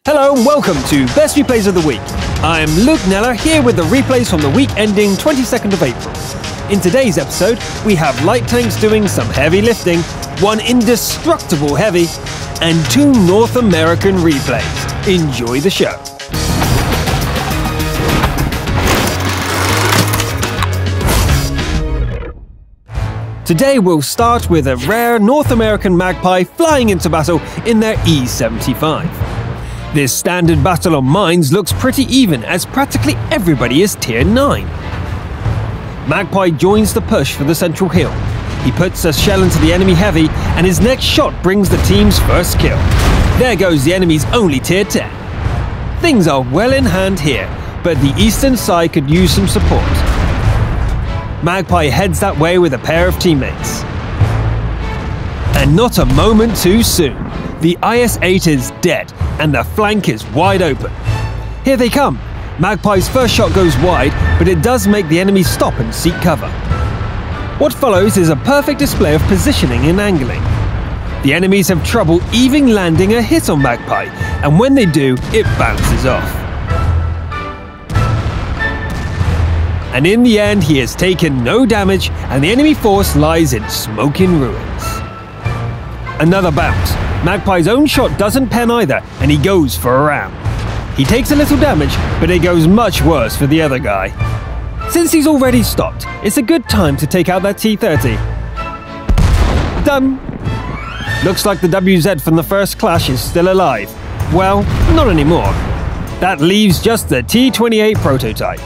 Hello and welcome to Best Replays of the Week. I'm Luke Neller here with the replays from the week ending 22nd of April. In today's episode, we have light tanks doing some heavy lifting, one indestructible heavy, and 2 North American replays. Enjoy the show. Today we'll start with a rare North American Magpie flying into battle in their E75. This standard battle on mines looks pretty even as practically everybody is tier 9. Magpie joins the push for the central hill. He puts a shell into the enemy heavy and his next shot brings the team's first kill. There goes the enemy's only tier 10. Things are well in hand here, but the eastern side could use some support. Magpie heads that way with a pair of teammates. And not a moment too soon. The IS-8 is dead, and the flank is wide open. Here they come. Magpie's first shot goes wide, but it does make the enemy stop and seek cover. What follows is a perfect display of positioning and angling. The enemies have trouble even landing a hit on Magpie, and when they do, it bounces off. And in the end, he has taken no damage, and the enemy force lies in smoking ruins. Another bounce. Magpie's own shot doesn't pen either, and he goes for a round. He takes a little damage, but it goes much worse for the other guy. Since he's already stopped, it's a good time to take out that T-30. Done! Looks like the WZ from the first clash is still alive. Well, not anymore. That leaves just the T-28 prototype.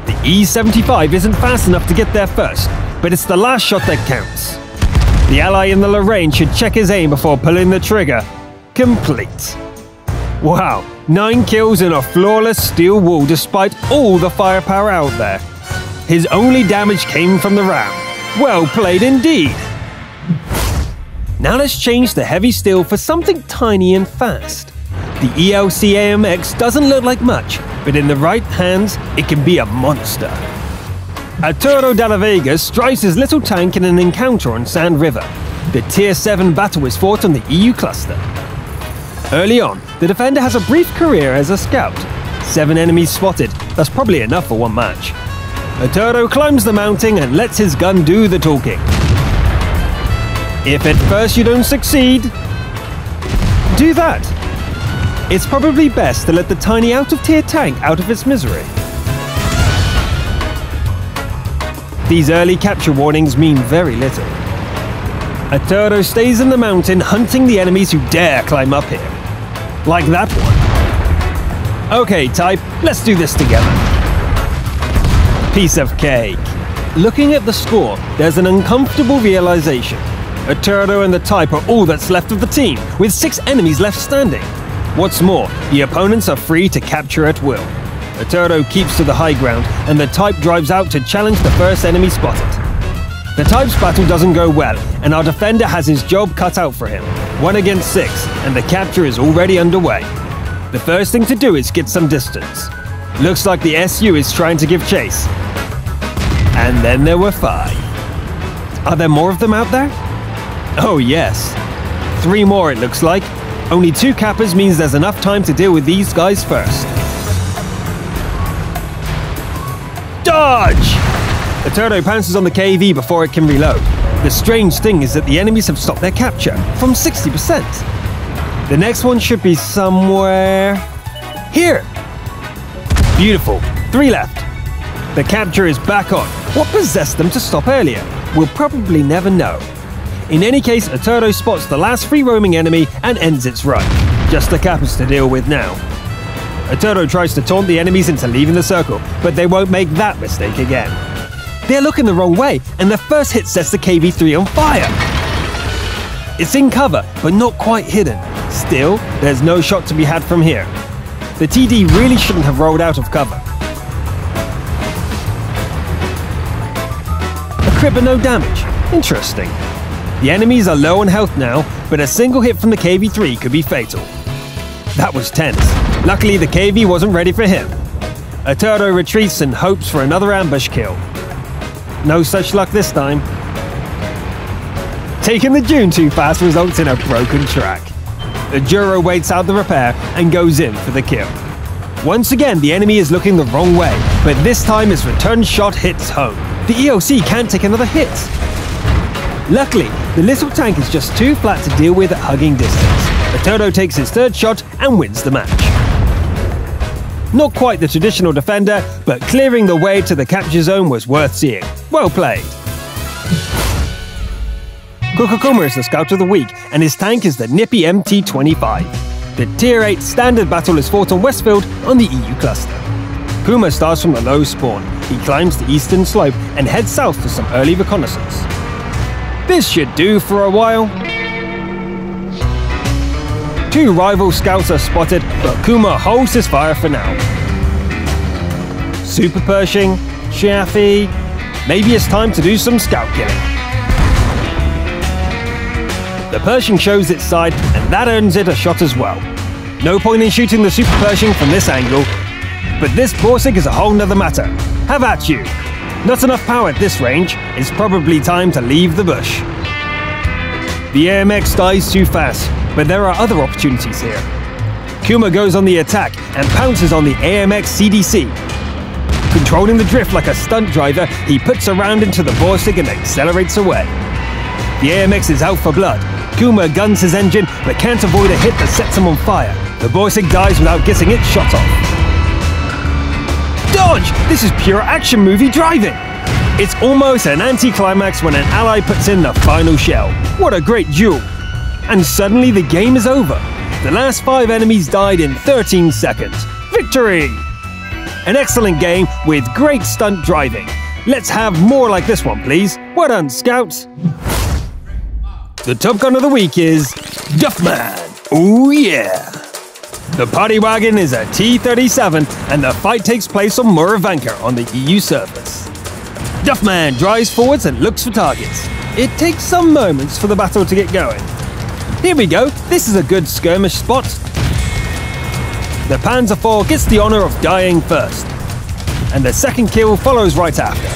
The E75 isn't fast enough to get there first, but it's the last shot that counts. The ally in the Lorraine should check his aim before pulling the trigger. Complete. Wow, 9 kills in a flawless steel wall despite all the firepower out there. His only damage came from the round. Well played indeed. Now let's change the heavy steel for something tiny and fast. The ELC AMX doesn't look like much, but in the right hands, it can be a monster. Arturo Dalla Vega strikes his little tank in an encounter on Sand River. The Tier 7 battle is fought on the EU cluster. Early on, the defender has a brief career as a scout. 7 enemies spotted, that's probably enough for one match. Arturo climbs the mounting and lets his gun do the talking. If at first you don't succeed, do that. It's probably best to let the tiny out-of-tier tank out of its misery. These early capture warnings mean very little. Arturo stays in the mountain hunting the enemies who dare climb up here. Like that one. Okay, Type, let's do this together. Piece of cake. Looking at the score, there's an uncomfortable realization. Arturo and the Type are all that's left of the team, with 6 enemies left standing. What's more, the opponents are free to capture at will. Arturo keeps to the high ground, and the Type drives out to challenge the first enemy spotted. The Type's battle doesn't go well, and our defender has his job cut out for him. 1 against 6, and the capture is already underway. The first thing to do is get some distance. Looks like the SU is trying to give chase. And then there were 5. Are there more of them out there? Oh yes. 3 more it looks like. Only 2 cappers means there's enough time to deal with these guys first. Dodge! Arturo pounces on the KV before it can reload. The strange thing is that the enemies have stopped their capture from 60%. The next one should be somewhere here. Beautiful. 3 left. The capture is back on. What possessed them to stop earlier? We'll probably never know. In any case, Arturo spots the last free roaming enemy and ends its run. Just the cappers to deal with now. Arturo tries to taunt the enemies into leaving the circle, but they won't make that mistake again. They're looking the wrong way, and the first hit sets the KV-3 on fire. It's in cover, but not quite hidden. Still, there's no shot to be had from here. The TD really shouldn't have rolled out of cover. A crit but no damage. Interesting. The enemies are low on health now, but a single hit from the KV-3 could be fatal. That was tense. Luckily, the KV wasn't ready for him. Arturo retreats and hopes for another ambush kill. No such luck this time. Taking the Dune too fast results in a broken track. The Juro waits out the repair and goes in for the kill. Once again, the enemy is looking the wrong way, but this time his return shot hits home. The EOC can't take another hit. Luckily, the little tank is just too flat to deal with at hugging distance. The Toto takes his third shot and wins the match. Not quite the traditional defender, but clearing the way to the capture zone was worth seeing. Well played. Kukukuma is the Scout of the Week, and his tank is the nippy MT-25. The Tier 8 standard battle is fought on Westfield on the EU cluster. Kuma starts from the low spawn. He climbs the eastern slope and heads south for some early reconnaissance. This should do for a while. Two rival scouts are spotted, but Kuma holds his fire for now. Super Pershing, Chaffee, maybe it's time to do some scout killing. The Pershing shows its side, and that earns it a shot as well. No point in shooting the Super Pershing from this angle, but this Borsig is a whole nother matter. Have at you! Not enough power at this range, it's probably time to leave the bush. The AMX dies too fast, but there are other opportunities here. Kuma goes on the attack and pounces on the AMX CDC. Controlling the drift like a stunt driver, he puts a round into the Borsig and accelerates away. The AMX is out for blood. Kuma guns his engine, but can't avoid a hit that sets him on fire. The Borsig dies without getting its shot off. Dodge! This is pure action movie driving! It's almost an anticlimax when an ally puts in the final shell. What a great duel! And suddenly the game is over. The last 5 enemies died in 13 seconds. Victory! An excellent game with great stunt driving. Let's have more like this one, please. Well done, Scouts! The Top Gun of the Week is Duffman. Oh yeah! The party wagon is a T-37 and the fight takes place on Moravanka on the EU surface. Duffman drives forwards and looks for targets. It takes some moments for the battle to get going. Here we go, this is a good skirmish spot. The Panzer IV gets the honor of dying first, and the second kill follows right after.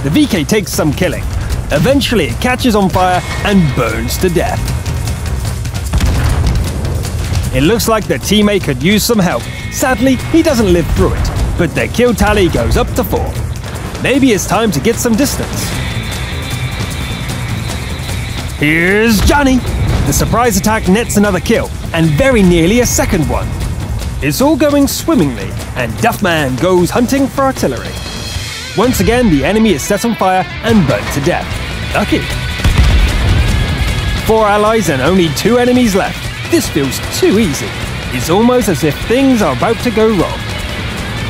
The VK takes some killing. Eventually it catches on fire and burns to death. It looks like the teammate could use some help. Sadly, he doesn't live through it, but their kill tally goes up to 4. Maybe it's time to get some distance. Here's Johnny! The surprise attack nets another kill, and very nearly a second one. It's all going swimmingly, and Duffman goes hunting for artillery. Once again, the enemy is set on fire and burnt to death. Lucky. 4 allies and only 2 enemies left. This feels too easy. It's almost as if things are about to go wrong.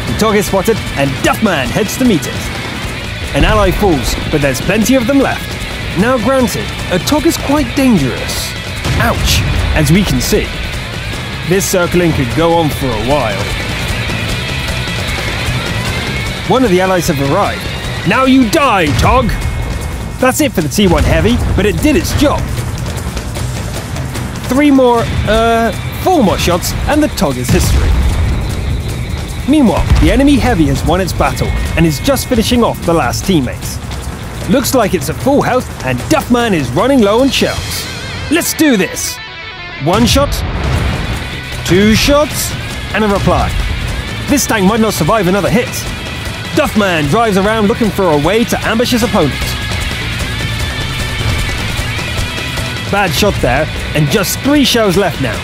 The target is spotted, and Duffman heads to meet it. An ally falls, but there's plenty of them left. Now granted, a TOG is quite dangerous. Ouch, as we can see. This circling could go on for a while. One of the allies have arrived. Now you die, TOG! That's it for the T1 Heavy, but it did its job. 4 more shots, and the TOG is history. Meanwhile, the enemy Heavy has won its battle, and is just finishing off the last teammates. Looks like it's at full health, and Duffman is running low on shells. Let's do this! 1 shot, 2 shots, and a reply. This tank might not survive another hit. Duffman drives around looking for a way to ambush his opponent. Bad shot there, and just 3 shells left now.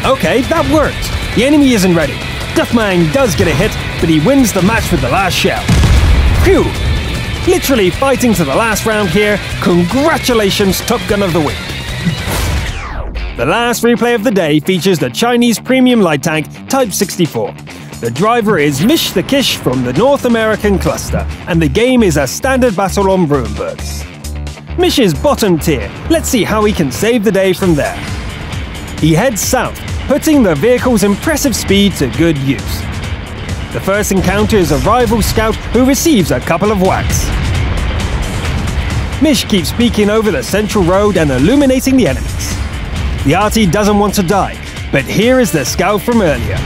Okay, that worked. The enemy isn't ready. Duffman does get a hit, but he wins the match with the last shell. Phew! Literally fighting to the last round here. Congratulations, Top Gun of the Week. The last replay of the day features the Chinese premium light tank Type 64. The driver is Mish the Kish from the North American cluster, and the game is a standard battle on Ruinbergs. Mish is bottom tier. Let's see how he can save the day from there. He heads south, putting the vehicle's impressive speed to good use. The first encounter is a rival scout who receives a couple of whacks. Mish keeps peeking over the central road and illuminating the enemies. The RT doesn't want to die, but here is the scout from earlier.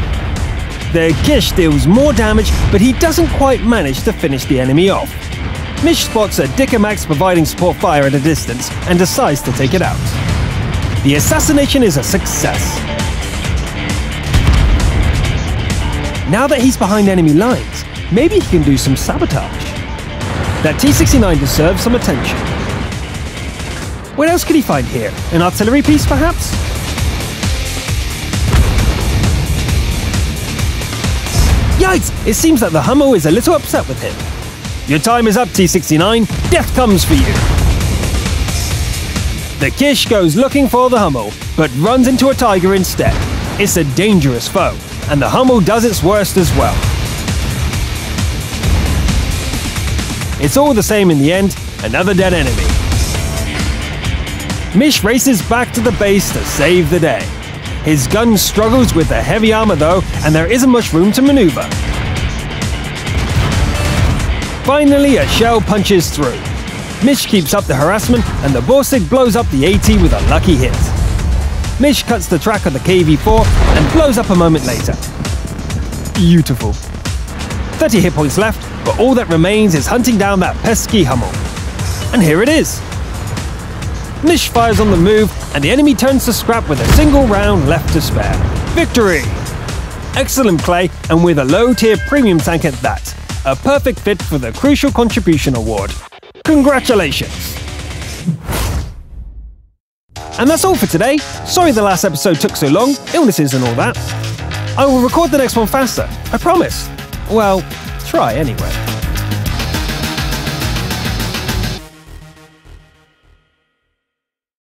The Kish deals more damage, but he doesn't quite manage to finish the enemy off. Mish spots a Dickomax providing support fire at a distance and decides to take it out. The assassination is a success. Now that he's behind enemy lines, maybe he can do some sabotage. That T-69 deserves some attention. What else could he find here? An artillery piece, perhaps? Yikes! It seems that the Hummel is a little upset with him. Your time is up, T-69. Death comes for you. The Kish goes looking for the Hummel, but runs into a Tiger instead. It's a dangerous foe, and the Hummel does its worst as well. It's all the same in the end, another dead enemy. Mish races back to the base to save the day. His gun struggles with the heavy armor though, and there isn't much room to maneuver. Finally, a shell punches through. Mish keeps up the harassment, and the Borsig blows up the AT with a lucky hit. Mish cuts the track of the KV-4 and blows up a moment later. Beautiful. 30 hit points left, but all that remains is hunting down that pesky Hummel. And here it is. Mish fires on the move, and the enemy turns to scrap with a single round left to spare. Victory! Excellent play, and with a low-tier premium tank at that. A perfect fit for the Crucial Contribution Award. Congratulations! And that's all for today. Sorry the last episode took so long, illnesses and all that. I will record the next one faster, I promise. Well, try anyway.